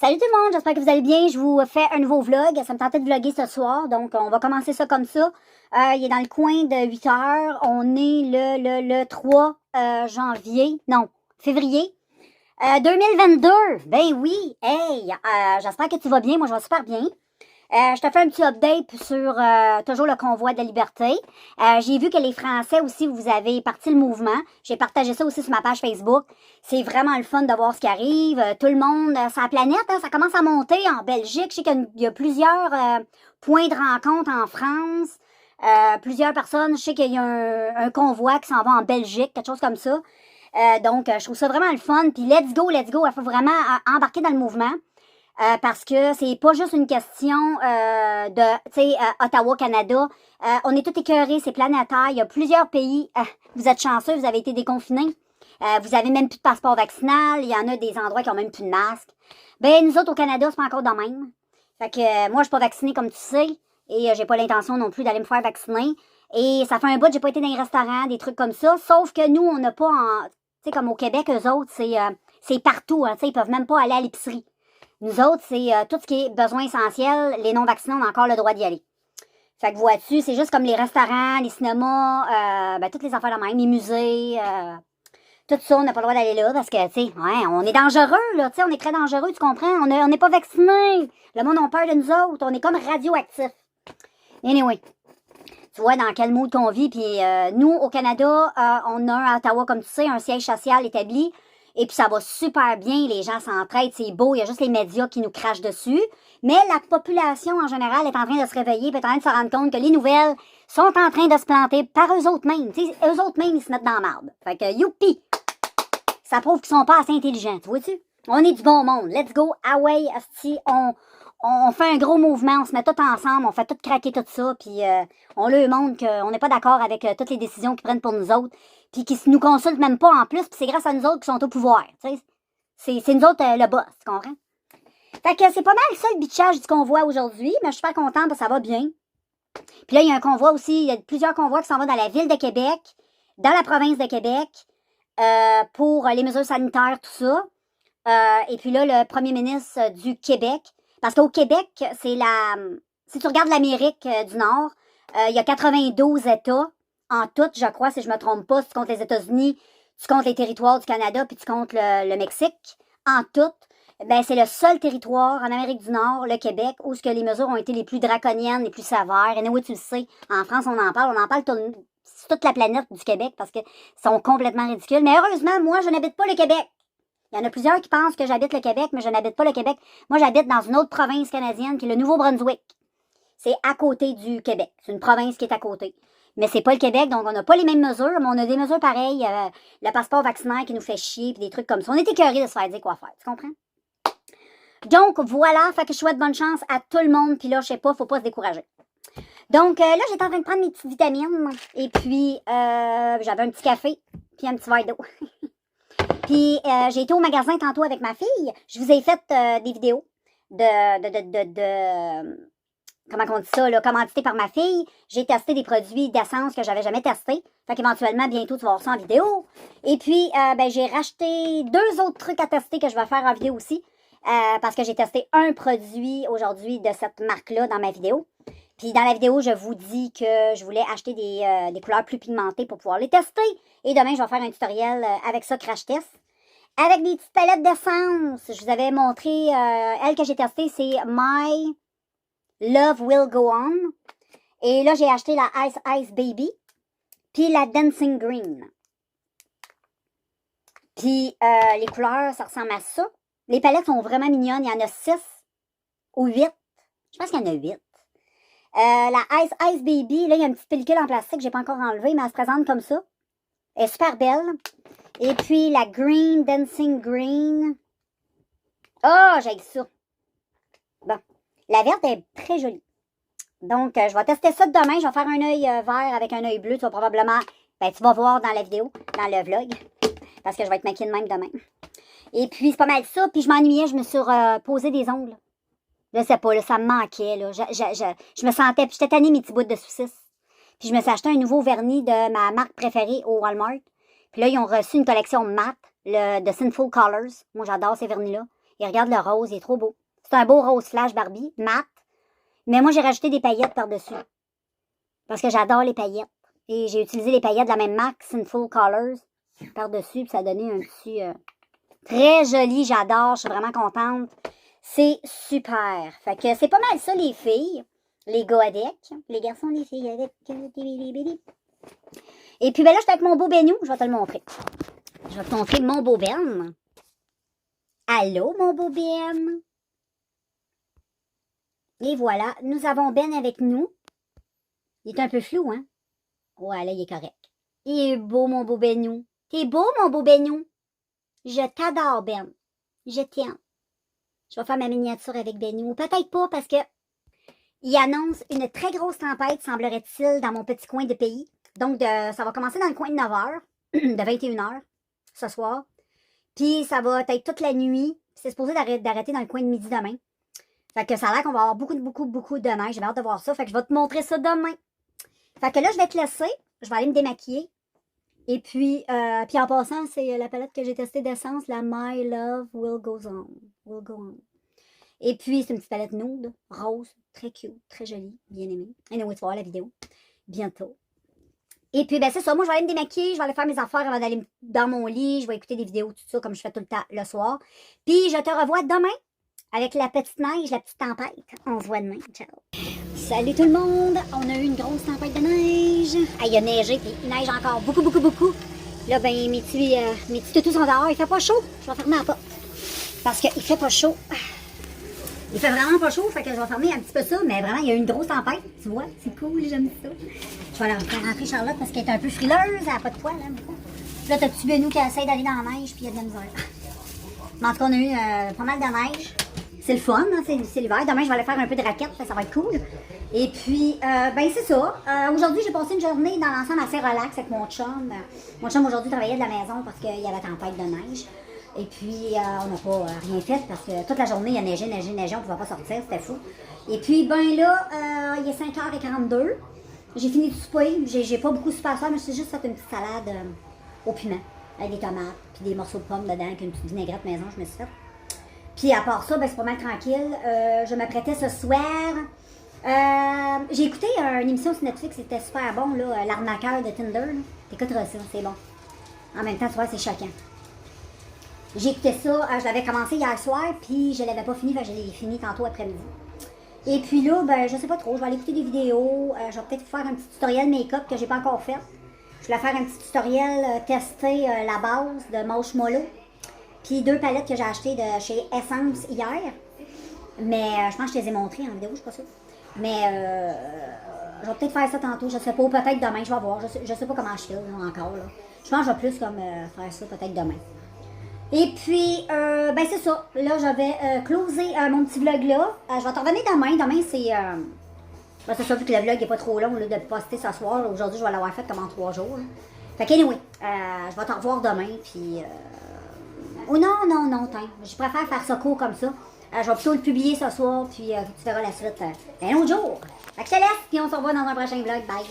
Salut tout le monde, j'espère que vous allez bien. Je vous fais un nouveau vlog. Ça me tentait de vlogger ce soir, donc on va commencer ça comme ça. Il est dans le coin de 8 heures. On est le 3 janvier, non, février 2022. Ben oui, hey, j'espère que tu vas bien. Moi, je vais super bien. Je te fais un petit update sur toujours le convoi de la liberté. J'ai vu que les Français aussi, vous avez parti le mouvement. J'ai partagé ça aussi sur ma page Facebook. C'est vraiment le fun de voir ce qui arrive. Tout le monde, sur la planète, hein, ça commence à monter en Belgique. Je sais qu'il y a plusieurs points de rencontre en France. Plusieurs personnes. Je sais qu'il y a un convoi qui s'en va en Belgique, quelque chose comme ça. Donc, je trouve ça vraiment le fun. Puis, let's go. Il faut vraiment embarquer dans le mouvement. Parce que c'est pas juste une question de, tu sais, Ottawa, Canada. On est tous écœurés, c'est planétaire. Il y a plusieurs pays. Vous êtes chanceux, vous avez été déconfinés. Vous avez même plus de passeport vaccinal. Il y en a des endroits qui ont même plus de masque. Ben, nous autres, au Canada, c'est pas encore de même. Fait que moi, je suis pas vaccinée, comme tu sais. Et j'ai pas l'intention non plus d'aller me faire vacciner. Et ça fait un bout, j'ai pas été dans les restaurants, des trucs comme ça. Sauf que nous, on n'a pas tu sais, comme au Québec, eux autres, c'est partout. Hein, tu sais, ils peuvent même pas aller à l'épicerie. Nous autres, c'est tout ce qui est besoin essentiel. Les non-vaccinés ont encore le droit d'y aller. Fait que vois-tu, c'est juste comme les restaurants, les cinémas, toutes les affaires de même, les musées, tout ça, on n'a pas le droit d'aller là parce que, tu sais, ouais, on est dangereux, là, tu sais, on est très dangereux, tu comprends? On n'est pas vaccinés. Le monde a peur de nous autres. On est comme radioactifs. Anyway, tu vois dans quel mood qu'on vit. Puis nous, au Canada, on a à Ottawa, comme tu sais, un siège social établi. Et puis ça va super bien, les gens s'entraident, c'est beau, il y a juste les médias qui nous crachent dessus. Mais la population en général est en train de se réveiller, puis est en train de se rendre compte que les nouvelles sont en train de se planter par eux autres mêmes. Tu sais, eux autres mêmes, ils se mettent dans la marde. Fait que youpi! Ça prouve qu'ils sont pas assez intelligents, tu vois-tu? On est du bon monde. Let's go, away, asti, on fait un gros mouvement, on se met tout ensemble, on fait tout craquer tout ça, puis on leur montre qu'on n'est pas d'accord avec toutes les décisions qu'ils prennent pour nous autres, puis qu'ils nous consultent même pas en plus, puis c'est grâce à nous autres qui sont au pouvoir. C'est nous autres le boss, tu comprends? Fait que c'est pas mal ça le bitchage du convoi aujourd'hui, mais je suis super contente parce que ça va bien. Puis là, il y a un convoi aussi, il y a plusieurs convois qui s'en vont dans la ville de Québec, dans la province de Québec, pour les mesures sanitaires, tout ça. Et puis là, le premier ministre du Québec, parce qu'au Québec, si tu regardes l'Amérique du Nord, il y a 92 États en tout, je crois, si je me trompe pas. Si tu comptes les États-Unis, tu comptes les territoires du Canada, puis tu comptes le Mexique. En tout, ben c'est le seul territoire en Amérique du Nord, le Québec, où ce que les mesures ont été les plus draconiennes, les plus sévères. Et oui, tu le sais, en France, on en parle sur toute la planète du Québec, parce que sont complètement ridicules. Mais heureusement, moi, je n'habite pas le Québec. Il y en a plusieurs qui pensent que j'habite le Québec, mais je n'habite pas le Québec. Moi, j'habite dans une autre province canadienne qui est le Nouveau-Brunswick. C'est à côté du Québec. C'est une province qui est à côté. Mais c'est pas le Québec, donc on n'a pas les mêmes mesures, mais on a des mesures pareilles. Le passeport vaccinaire qui nous fait chier, puis des trucs comme ça. On est écœurés de se faire dire quoi faire, tu comprends? Donc, voilà, fait que je souhaite bonne chance à tout le monde, puis là, je sais pas, faut pas se décourager. Donc, là, j'étais en train de prendre mes petites vitamines, et puis, j'avais un petit café, puis un petit verre d'eau. Puis, j'ai été au magasin tantôt avec ma fille. Je vous ai fait des vidéos comment on dit ça, là, commandité par ma fille. J'ai testé des produits d'essence que j'avais jamais testés. Fait qu'éventuellement, bientôt, tu vas voir ça en vidéo. Et puis, j'ai racheté 2 autres trucs à tester que je vais faire en vidéo aussi. Parce que j'ai testé un produit aujourd'hui de cette marque-là dans ma vidéo. Puis dans la vidéo, je vous dis que je voulais acheter des couleurs plus pigmentées pour pouvoir les tester. Et demain, je vais faire un tutoriel avec ça, crash test. Avec des petites palettes d'essence. Je vous avais montré, elle que j'ai testée, c'est My Love Will Go On. Et là, j'ai acheté la Ice Ice Baby. Puis la Dancing Green. Puis les couleurs, ça ressemble à ça. Les palettes sont vraiment mignonnes. Il y en a 6 ou 8. Je pense qu'il y en a 8. La Ice Ice Baby, là, il y a une petite pellicule en plastique que j'ai pas encore enlevée, mais elle se présente comme ça. Elle est super belle. Et puis, la Green Dancing Green. Oh, j'ai ça. Bon. La verte est très jolie. Donc, je vais tester ça demain. Je vais faire un œil vert avec un œil bleu. Tu vas probablement... tu vas voir dans la vidéo, dans le vlog. Parce que je vais être maquillée de même demain. Et puis, c'est pas mal ça. Puis, je m'ennuyais. Je me suis posé des ongles. Je sais pas, là, ça me manquait. Là. Je me sentais... Puis, j'étais tannée mes petits bouts de saucisse. Puis, je me suis acheté un nouveau vernis de ma marque préférée au Walmart. Puis là, ils ont reçu une collection mat, de Sinful Colors. Moi, j'adore ces vernis-là. Et regarde le rose, il est trop beau. C'est un beau rose flash Barbie, mat. Mais moi, j'ai rajouté des paillettes par-dessus. Parce que j'adore les paillettes. Et j'ai utilisé les paillettes de la même marque, Sinful Colors, par-dessus. Puis ça a donné un petit... très joli, j'adore. Je suis vraiment contente. C'est super. Fait que c'est pas mal ça, les filles. Les gars avec. Les garçons, les filles avec. Et puis, ben là, j'étais avec mon beau Benou. Je vais te le montrer. Je vais te montrer mon beau Ben. Allô, mon beau Ben. Et voilà, nous avons Ben avec nous. Il est un peu flou, hein? Ouais, là, il est correct. Il est beau, mon beau Benou. T'es beau, mon beau Benou. Je t'adore, Ben. Je t'aime. Je vais faire ma miniature avec Benou. Peut-être pas, parce que il annonce une très grosse tempête, semblerait-il, dans mon petit coin de pays. Donc, ça va commencer dans le coin de 9h, de 21h, ce soir. Puis, ça va être toute la nuit. C'est supposé d'arrêter dans le coin de midi demain. Fait que ça a l'air qu'on va avoir beaucoup de neige. J'ai hâte de voir ça. Fait que je vais te montrer ça demain. Fait que là, je vais te laisser. Je vais aller me démaquiller. Et puis en passant, c'est la palette que j'ai testée d'essence, la My Love Will Go On. Will Go On. Et puis, c'est une petite palette nude, rose, très cute, très jolie, bien aimée. Anyway, tu vas voir la vidéo bientôt. Et puis, ben c'est ça. Moi, je vais aller me démaquiller, je vais aller faire mes affaires avant d'aller dans mon lit. Je vais écouter des vidéos, tout ça, comme je fais tout le temps le soir. Puis, je te revois demain avec la petite neige, la petite tempête. On se voit demain. Ciao. Salut tout le monde. On a eu une grosse tempête de neige. Ah, il a neigé, puis il neige encore beaucoup. Là, ben, mes petits toutous sont dehors. Il fait pas chaud. Je vais fermer la porte. Parce qu'il fait pas chaud. Il fait vraiment pas chaud, fait que je vais fermer un petit peu ça, mais vraiment, il y a eu une grosse tempête, tu vois, c'est cool, j'aime ça. Je vais aller faire rentrer Charlotte parce qu'elle est un peu frileuse, elle n'a pas de poils, hein, là, t'as petit Benou qui essaie d'aller dans la neige, puis il y a de la misère. Mais en tout cas, on a eu pas mal de neige. C'est le fun, hein, c'est l'hiver. Demain, je vais aller faire un peu de raquette, ça va être cool. Et puis, ben c'est ça. Aujourd'hui, j'ai passé une journée dans l'ensemble assez relax avec mon chum. Mon chum, aujourd'hui, travaillait de la maison parce qu'il y avait tempête de neige. Et puis, on n'a pas rien fait parce que toute la journée, il y a neigé, on ne pouvait pas sortir, c'était fou. Et puis, ben là, il est 5h42. J'ai fini de souper. J'ai pas beaucoup soupé à soir, mais j'ai juste fait une petite salade au piment avec des tomates, puis des morceaux de pommes dedans, avec une petite vinaigrette maison, je me suis fait. Puis à part ça, ben, c'est pas mal tranquille. Je m'apprêtais ce soir. J'ai écouté une émission sur Netflix, c'était super bon, là, l'arnaqueur de Tinder. T'écouteras ça, c'est bon. En même temps, tu vois, c'est choquant. J'ai écouté ça, je l'avais commencé hier soir, puis je l'avais pas fini, je l'ai fini tantôt après-midi. Et puis là, ben, je sais pas trop, je vais aller écouter des vidéos, je vais peut-être faire un petit tutoriel make-up que j'ai pas encore fait. Je vais faire un petit tutoriel, tester la base de Marshmallow. Puis 2 palettes que j'ai achetées de chez Essence hier. Mais je pense que je les ai montrées en vidéo, je suis pas sûre. Mais je vais peut-être faire ça tantôt, je sais pas, peut-être demain, je vais voir. Je sais pas comment je fais encore. Là. Je pense que je vais plus comme faire ça peut-être demain. Et puis, ben c'est ça. Là, je vais closer mon petit vlog là. Je vais te revenir demain. Demain, c'est... ben, c'est ça, vu que le vlog n'est pas trop long, au lieu de poster ce soir. Aujourd'hui, je vais l'avoir fait comme en 3 jours. Là. Fait qu'anyway, je vais te revoir demain, puis... Oh non, je préfère faire ça court comme ça. Je vais plutôt le publier ce soir, puis tu verras la suite un autre jour. Fait que je te laisse, puis on se revoit dans un prochain vlog. Bye!